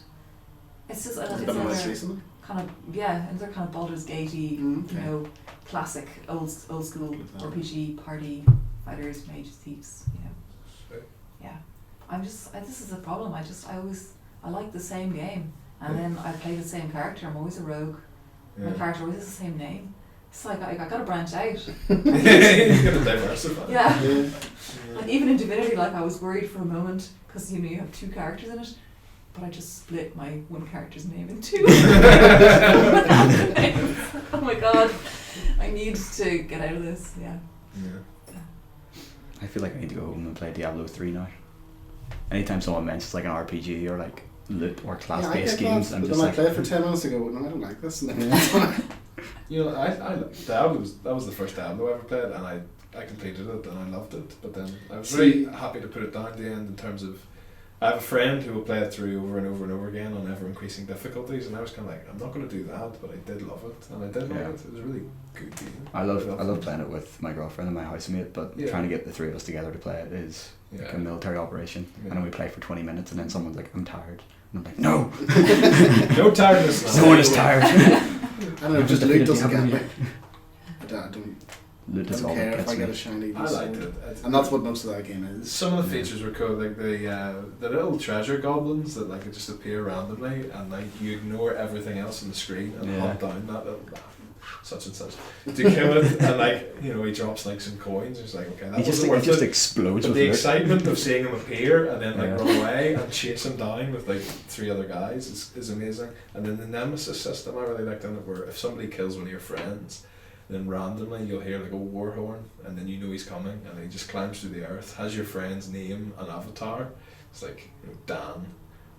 It's just It's it's been released another recently. kind of, another kind of Baldur's Gatey, Okay. you know, classic old school Good RPG party fighters, mages, thieves, you know. Sweet. Yeah. This is the problem. I like the same game, and then I play the same character. I'm always a rogue. My character always has the same name. It's like I gotta branch out. You gotta diversify. Yeah. Yeah. Like even in Divinity, like I was worried for a moment because you have 2 characters in it, but I just split my one character's name in 2. Oh my god, I need to get out of this. Yeah. I feel like I need to go home and play Diablo 3 now. Anytime someone mentions like an RPG or like loot or class-based games, I'm but just then like, I played for 10 minutes ago, no, I don't like this. And then You know, Diablo that was the first Diablo I ever played, and I completed it and I loved it. But then I was very happy to put it down at the end in terms of I have a friend who will play it through over and over and over again on ever increasing difficulties, and I was kind of like, I'm not going to do that, but I did love it, and I did love it. It was a really good game. I love playing it with my girlfriend and my housemate, but trying to get the 3 of us together to play it is like a military operation. And then we play for 20 minutes, and then someone's like, I'm tired. And I'm like, no! No tiredness. No one is tired. I don't know, just loot defeated doesn't get Diablo. me. I don't Loot is all care that if I gets get me. a shiny I liked sword. it. And that's what most of that game is. Some of the features were cool, like the little treasure goblins that like just appear randomly, and like you ignore everything else on the screen and hunt down that little such and such to kill it, and like he drops like some coins. It's like okay, that He just wasn't worth it. explodes But with the loot. excitement of seeing him appear and then like run away and chase him down with like 3 other guys is amazing. And then the nemesis system I really liked in it, where if somebody kills one of your friends, then randomly you'll hear like a war horn, and then you know he's coming, and then he just climbs through the earth, has your friend's name and avatar. It's like Dan,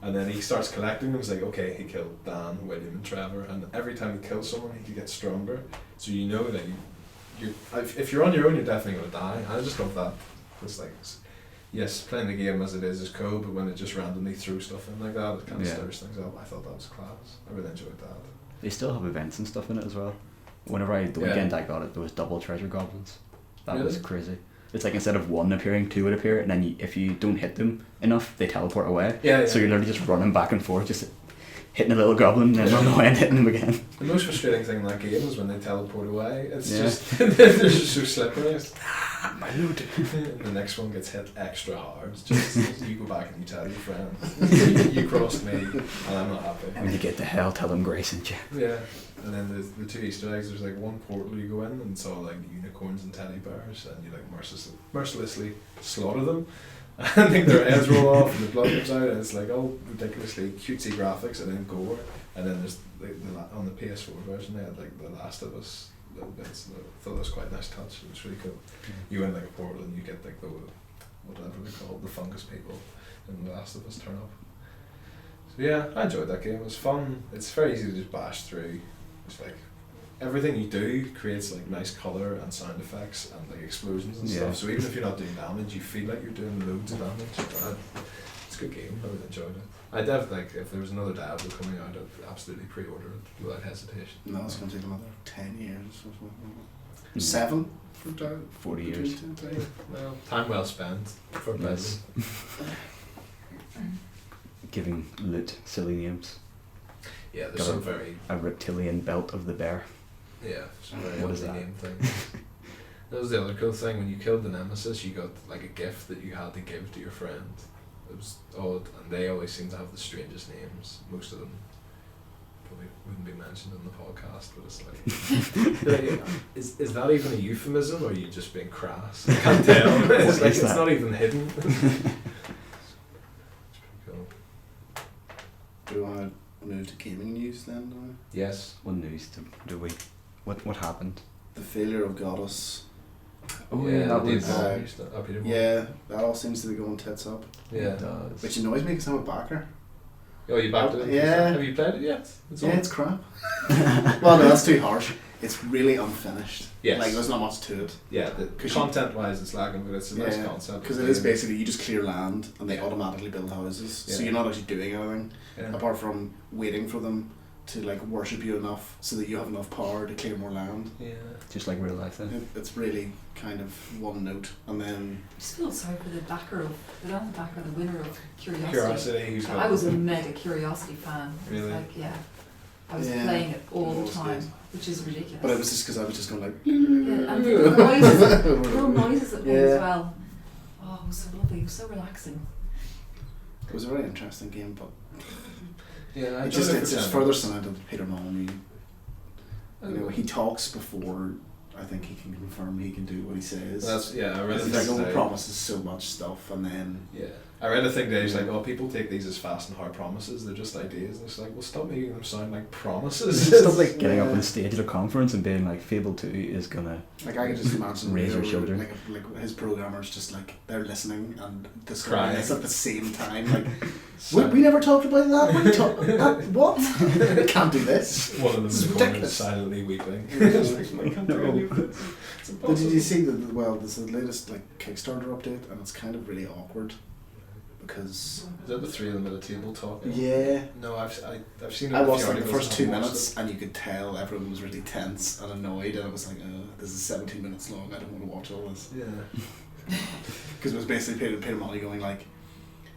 and then he starts collecting them. It's like okay, he killed Dan, William, and Trevor, and every time he kills someone, he gets stronger. So you know that if you're on your own, you're definitely gonna die. I just love that. It's like yes, playing the game as it is cool, but when it just randomly throws stuff in like that, it kind of stirs things up. I thought that was class. I really enjoyed that. They still have events and stuff in it as well. Whenever the weekend I got it, there was double treasure goblins. That was crazy. It's like instead of 1 appearing, 2 would appear, and then if you don't hit them enough, they teleport away. So you're literally just running back and forth, just hitting a little goblin and then running away and hitting them again. The most frustrating thing in that game is when they teleport away. It's just they're just so slippery. My loot. And the next one gets hit extra hard. It's just you go back and you tell your friends, you crossed me, and I'm not happy. When you get to hell, tell them Grace sent you. Yeah. And then the 2 Easter eggs, there's like one portal you go in and it's all like unicorns and teddy bears, and you like mercilessly slaughter them. I think their heads roll off and the blood comes out, and it's like all ridiculously cutesy graphics and then gore. And then there's on the PS4 version they had like The Last of Us little bits. I thought that was quite a nice touch. It was really cool. You win like a portal and you get like the whatever they call it, the fungus people, and The Last of Us turn up. So yeah, I enjoyed that game. It was fun. It's very easy to just bash through. It's like everything you do creates like nice colour and sound effects and like explosions and stuff. So even if you're not doing damage, you feel like you're doing loads of damage. It's a good game. I really enjoyed it. I'd have like if there was another Diablo coming out, I'd absolutely pre-order it without hesitation. No, it's going to take another 10 years or something. 7 for 40 years. Well, time well spent for Yes. Giving loot silly names. Yeah, there's Got some very a reptilian belt of the bear. some very What is ugly that? name things. That was the other cool thing. When you killed the Nemesis, you got like a gift that you had to give to your friend. It was odd, and they always seem to have the strangest names. Most of them probably wouldn't be mentioned in the podcast, but it's like, is that even a euphemism, or are you just being crass? I can't tell. It's like it's not even hidden. It's pretty cool. Do we want to move to gaming news then? Now? Yes. What news do we? What happened? The failure of Goddess. Oh yeah, that was. Peter Molyneux. Yeah, that all seems to be going tits up. Yeah. It does. Which annoys me because I'm a backer. Oh, you backed it? Yeah. Have you played it yet? It's crap. Well, no, that's too harsh. It's really unfinished. Yes. Like, there's not much to it. Yeah, content-wise it's lagging, but it's a nice Yeah, concept. because it is basically you just clear land and they automatically build houses. So Yeah. you're not actually doing anything Yeah. apart from waiting for them to like worship you enough so that you have enough power to clear more land. Yeah. Just like real life then. It's really kind of one note, and then I just feel sorry for the backer of, not the backer, the winner of Curiosity. Curiosity, who's I was a mega Curiosity fan. It was Really? like, yeah. I was Yeah, playing it all the most time, days. which is ridiculous. but it was just because I was just going like. Yeah, and the little noises it made Yeah. as well. Oh, it was so lovely. It was so relaxing. It was a very interesting game, but Yeah, it's just further cemented Peter Molyneux. You know, he talks before I think he can confirm he can do what he says. I read He's it like, today. promises so much stuff, and then Yeah. I read a thing today, it's like, oh, people take these as fast and hard promises, they're just ideas. And it's like, well, stop making them sound like promises. Stuff like getting up Yeah. on stage at a conference and being like, Fable 2 is gonna. like I can just imagine Raise your they were, children. like his programmers just like they're listening and Crying. discovering this at the same time. Like we never talked about that. We that what? We can't do this. One of them It's is born ridiculous. silently weeping. Yeah. It's like, I can't do any of this. It's But impossible. did you see that? Well, this is the latest like Kickstarter update, and it's kind of really awkward because Is that the three of them at a table talking? yeah. No, I've seen it. I in a watched few like the articles first and 2 I've watched minutes, and you could tell everyone was really tense and annoyed, and I was like, this is 17 minutes long. I don't want to watch all this. it. Yeah. Because it was basically Peter Molyneux going like,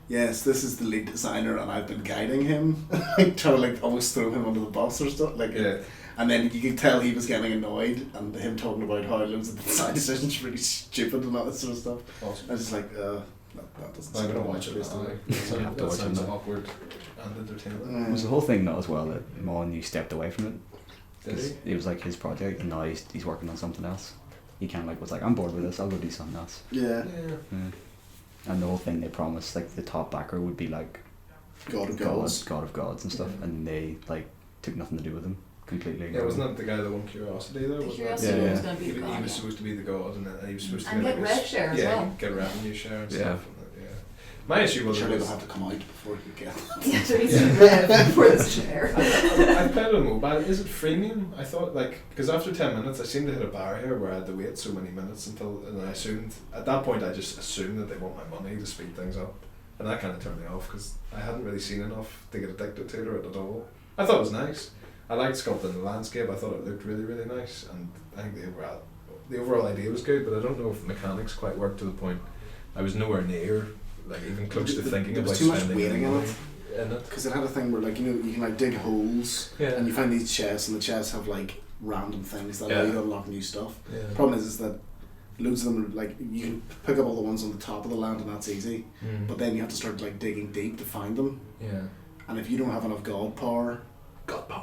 yes, this is the lead designer, and I've been guiding him, like trying to like almost throw him under the bus or stuff. Like, Yeah. and then you could tell he was getting annoyed, and him talking about how loads of the design decisions were really stupid and all that sort of stuff. Awesome. I was just like, that doesn't. I'm sound gonna like watch it based on now. You have to That watch it sounds now. awkward and entertaining. Mm. It was the whole thing though as well that Molyneux stepped away from it. Did 'Cause he? it was like his project and now he's working on something else. He kind of like was like, I'm bored with this, I'll go do something else. Yeah. Yeah. Yeah. And the whole thing they promised, like the top backer would be like God of Gods. God of Gods and stuff, Yeah. and they like took nothing to do with him completely. Yeah, wasn't that the guy that won Curiosity though? The Wasn't Curiosity that- Yeah, was yeah. going to be He, the he god. was Yeah. supposed to be the god, and then he was supposed to And be get like rev this- share as yeah, well. get revenue share and Yeah. stuff. And that, yeah. My issue was Surely it they'll was have to come out before you get. Yeah, there needs to be rev for this chair. I played it on mobile. Is it freemium? I thought because after 10 minutes I seemed to hit a barrier where I had to wait so many minutes and I assumed at that point I just assumed that they want my money to speed things up, and that kind of turned me off because I hadn't really seen enough to get addicted to it at all. I thought it was nice. I liked sculpting the landscape. I thought it looked really, really nice, and I think the overall idea was good. But I don't know if the mechanics quite worked to the point. I was nowhere near even close to thinking There about was too much spending waiting any in money it. in it. Because it had a thing where like you can like dig holes Yeah. and you find these chests, and the chests have like random things that allow Yeah. you to unlock new stuff. Yeah. Problem is that loads of them are, like, you can pick up all the ones on the top of the land and that's easy, Mm. but then you have to start like digging deep to find them, Yeah. and if you don't have enough god power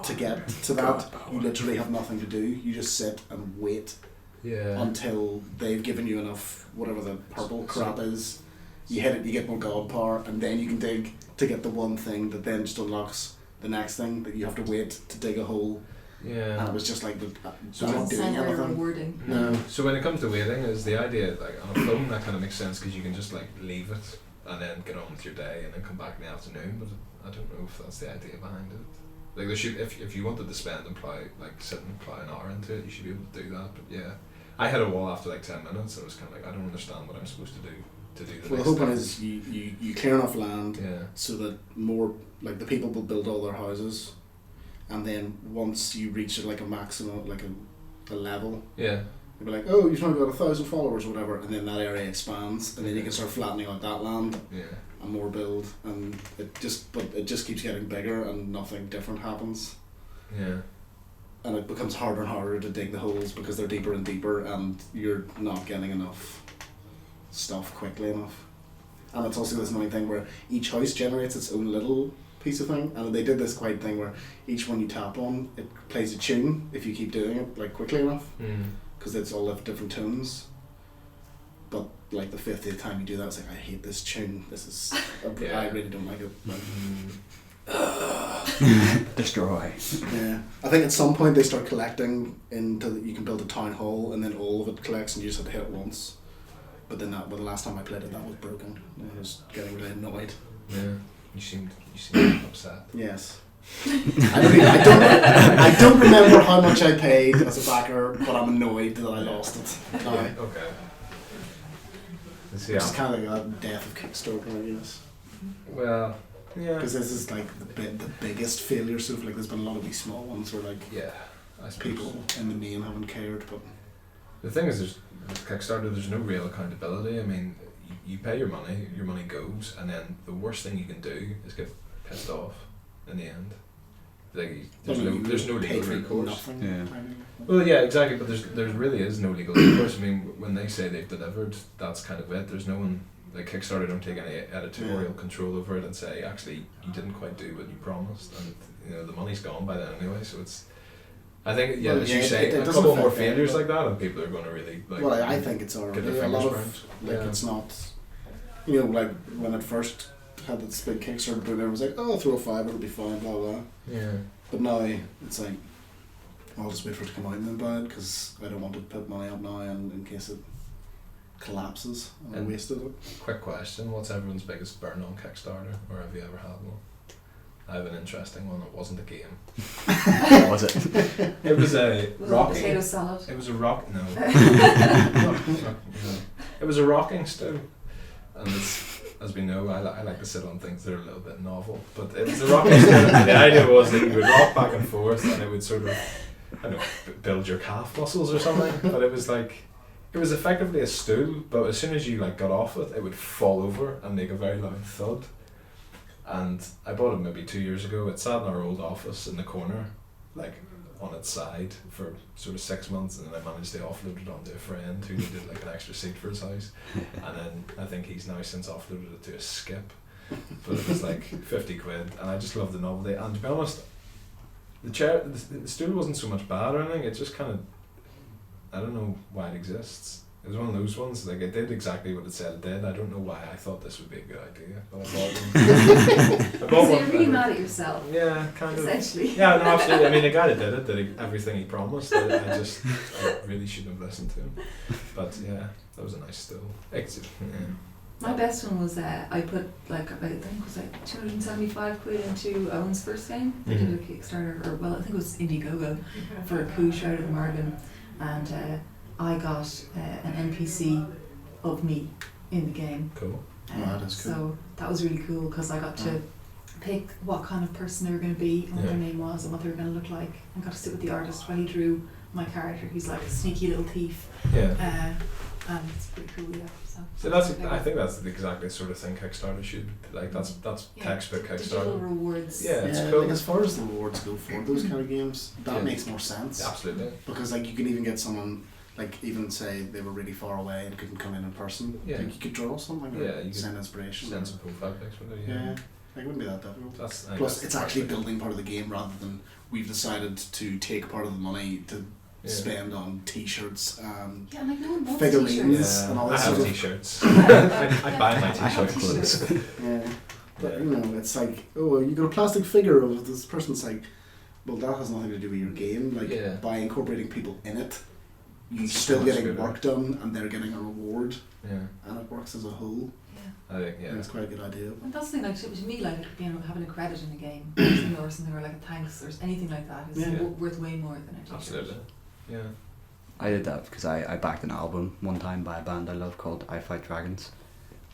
to get to that, you literally have nothing to do. You just sit and wait Yeah. until they've given you enough, whatever the purple crap is. You hit it, you get more god power, and then you can dig to get the one thing that then just unlocks the next thing that you have to wait to dig a hole. And Yeah. it was just like, So I'm not Doesn't doing sound very anything. rewarding. No. So when it comes to waiting, is the idea like on a phone that kind of makes sense because you can just like leave it and then get on with your day and then come back in the afternoon. But I don't know if that's the idea behind it. Like there should, if you wanted to spend and plow, like sit and plow an hour into it, you should be able to do that. But yeah, I hit a wall after like 10 minutes. And it was kind of like I don't understand what I'm supposed to do the Well, the next whole point thing. is you clear enough land Yeah. so that more, like the people will build all their houses, and then once you reach like a maximum, like a level, Yeah. you'll be like, oh, you've now got 1,000 followers or whatever, and then that area expands, and then you can start flattening out that land Yeah. and more build, and it just keeps getting bigger and nothing different happens, Yeah. and it becomes harder and harder to dig the holes because they're deeper and deeper, and you're not getting enough stuff quickly enough. And it's also this annoying thing where each house generates its own little piece of thing, and they did this quite thing where each one you tap on, it plays a tune if you keep doing it like quickly enough, Mm. because it's all of different tones. But like the 50th time you do that, it's like, I hate this tune. This is Yeah. I really don't like it. Like, Destroy. yeah, I think at some point they start collecting into you can build a town hall, and then all of it collects, and you just have to hit it once. But then the last time I played it, that was broken. I was getting really annoyed. Yeah. You seemed upset. Yes. I don't remember how much I paid as a backer, but I'm annoyed that I lost it. Now. Okay. Let's see. It's kind of like a death of Kickstarter, I guess. Well. Yeah. Because this is like the biggest failure. So like, there's been a lot of these small ones where like Yeah. I suppose. people in the main haven't cared, but The thing is, with Kickstarter, there's no real accountability. I mean, you pay your money goes, and then the worst thing you can do is get pissed off in the end. Like, there's no pay legal for recourse. nothing. Yeah. Well, yeah, exactly, but there really is no legal recourse. I mean, when they say they've delivered, that's kind of it. There's no one, like Kickstarter don't take any editorial control over it and say, actually, you didn't quite do what you promised, and you know the money's gone by then anyway. So it's, I think, Well, as you yeah, say, it a doesn't couple more affect them, failures but- like that, and people are going to really like. Well, I think it's get already their a lot fingers of burned. like Yeah. it's not, you know, like when it first had this big Kickstarter boom, everyone was like, oh, throw a $5, it'll be fine, blah blah. Yeah. But now it's like, I'll just wait for it to come out and then buy it because I don't want to put money up now, and in case it collapses and I And- wasted it. Quick question: what's everyone's biggest burn on Kickstarter, or have you ever had one? I have an interesting one. It wasn't a game. What was it? It was a Was it rocking. potato salad? It was a rock. No. It was a rocking stool, and it's, as we know, I like to sit on things that are a little bit novel. But it was a rocking stool, and the idea was that you would rock back and forth, and it would sort of, I don't know, build your calf muscles or something. But it was like, it was effectively a stool, but as soon as you like got off it, it would fall over and make a very loud thud. And I bought it maybe 2 years ago. It sat in our old office in the corner, like on its side for sort of 6 months, and then I managed to offload it onto a friend who needed like an extra seat for his house, and then I think he's now since offloaded it to a skip, but it was like 50 quid, and I just loved the novelty. And to be honest, the stool wasn't so much bad or anything. It just kind of, I don't know why it exists. It was one of those ones, like it did exactly what it said it did. I don't know why I thought this would be a good idea, but I bought one. I bought So one. you're really mad at yourself, Yeah, kind of. essentially. Yeah, no, absolutely. I mean, the guy that did it did everything he promised. I really shouldn't have listened to him. But yeah, that was a nice stool. Yeah. My best one was I put like, I think it was like 275 quid into Owen's first game. They did a Kickstarter, or well, I think it was Indiegogo, for a coup Shroud of the Morgan, and I got an NPC of me in the game. Cool. Oh, that's cool. So that was really cool because I got to pick what kind of person they were going to be and what their Yeah. name was and what they were going to look like, and got to sit with the artist while he drew my character. He's like a sneaky little thief, Yeah. and it's pretty cool. Yeah. So I think that's exactly the sort of thing Kickstarter should like. That's Yeah. textbook Digital Kickstarter. rewards. Yeah, it's Yeah, cool. like as far as the rewards go for those kind of games, that Yeah. makes more sense. Absolutely. Because like you can even get someone, like even say they were really far away and couldn't come in person. Yeah. Like you could draw something. Or Yeah, you send inspiration. Send some profile pics with it. Yeah. Like, it wouldn't be that difficult. That's, I think Plus, that's it's the actually perfect- building part of the game rather than we've decided to take part of the money to spend on T-shirts and Yeah, like no one wants figurines t-shirts. and all I this have sort of. T-shirts. Yeah. I buy my I have T-shirts. clothes. Yeah. But you know, it's like, oh, you got a plastic figure of this person. It's like, well, that has nothing to do with your game. Like, Yeah. by incorporating people in it, you're It's still so much getting gooder. work done and they're getting a reward, Yeah, and it works as a whole. Yeah. I think I think it's quite a good idea. And that's the thing, like to me, like having a credit in a game, or something, or like a thanks, or anything like that, is Yeah. worth way more than a t-shirt. absolutely. Yeah. I did that because I backed an album one time by a band I love called I Fight Dragons,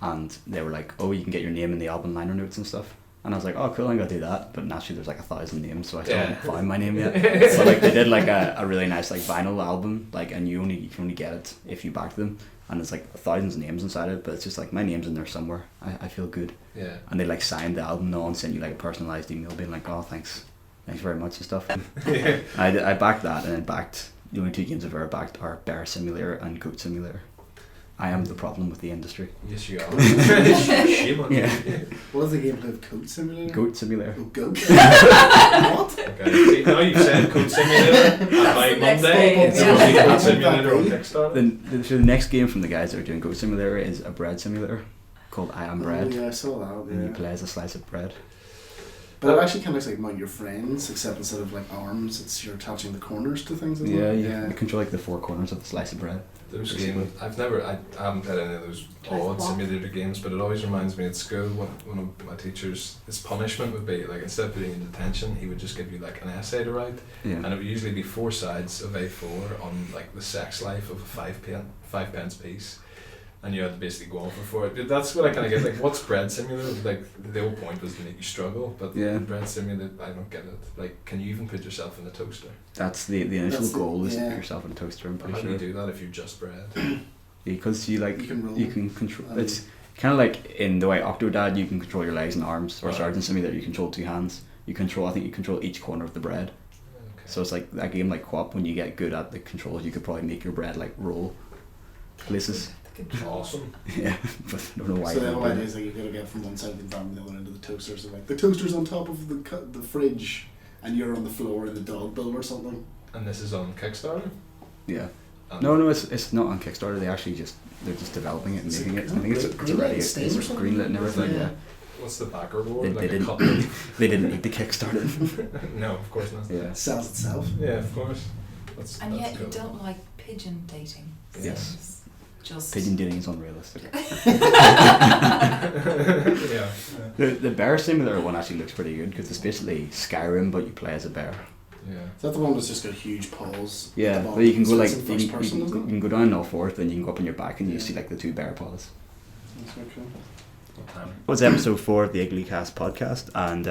and they were like, oh, you can get your name in the album liner notes and stuff, and I was like, oh cool, I'm gonna do that, but naturally there's like 1,000 names, so I still haven't found my name yet. So like they did like a really nice like vinyl album, like, and you can only get it if you back them, and it's like thousands of names inside it, but it's just like my name's in there somewhere. I feel good. Yeah. And they like signed the album now and sent you like a personalised email being like, oh thanks very much and stuff. Yeah. I backed that, and then backed the only 2 games I've ever backed are Bear Simulator and Goat Simulator. I am the problem with the industry. Yes, you are. Shame on you. Yeah. What is the gameplay of Code Simulator? Goat Simulator. Oh, Goat. What? Okay. See, now you've said Code Simulator, and by the next Monday bubble. it's going to be Yeah. Code Simulator on Kickstarter. So the next game from the guys that are doing Goat Simulator is a bread simulator called I Am Bread. Oh, yeah, I saw that. And you Yeah. play as a slice of bread. But it actually kind of looks like Mount Your Friends, except instead of like arms, it's you're attaching the corners to things. Isn't Yeah, it? you control like the 4 corners of the slice of bread. Those Basically. games, I haven't played any of those odd simulator games, but it always reminds me at school when one of my teachers, his punishment would be like, instead of putting you in detention, he would just give you like an essay to write, and Yeah. it would usually be 4 sides of A4 on like the sex life of a 5 pence piece, and you had to basically go on for it. That's what I kind of get. Like, what's Bread Simulator? Like, the whole point was to make you struggle, but Yeah. Bread Simulator, I don't get it. Like, can you even put yourself in a toaster? That's the initial That's goal is to yeah. put yourself in a toaster, I'm Or pretty how do sure. you do that if you're just bread? Because you like You can roll. you can control. I mean- It's kind of like in the way Octodad, you can control your legs and arms, or Right. Sergeant Simulator, you control 2 hands. I think you control each corner of the bread. Okay. So it's like a game like Co-op. When you get good at the controls, you could probably make your bread like roll places. The control. Awesome. Yeah, but I don't know why. So you the don't whole do idea it. is like you've got to get from one side of the environment to the other end of the toaster. So like the toaster's on top of the fridge, and you're on the floor in the dog bill or something. And this is on Kickstarter? Yeah. And No, it's not on Kickstarter. They're just developing it and Is it making it. I green- think it's greenlit already Steam it's or something? greenlit and everything. Yeah. Yeah. What's the backer reward? They Like a didn't. cup of... They didn't need to kickstart it. No, of course not. Yeah. It sells itself. Yeah, of course. And that's yet you cool. don't like pigeon dating. Yes. It's just Pigeon dating is unrealistic. Yeah. The bear simulator one actually looks pretty good because it's basically Skyrim, but you play as a bear. Yeah. Is that the one that's just got huge paws? at Yeah, the but bottom? you can go So like it's in first person, you isn't it? can go down all fours, then you can go up on your back and you Yeah. see like the 2 bear paws. That's very cool. What time? Well, it's episode 4 of the Iglucast podcast, and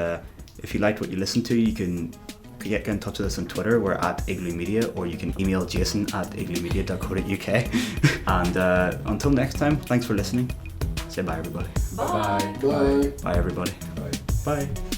if you liked what you listened to, you can get in touch with us on Twitter. We're at Iglu Media, or you can email Jason at iglumedia.co.uk. And until next time, thanks for listening. Say bye, everybody. Bye. Bye. Bye, everybody. Bye. Bye.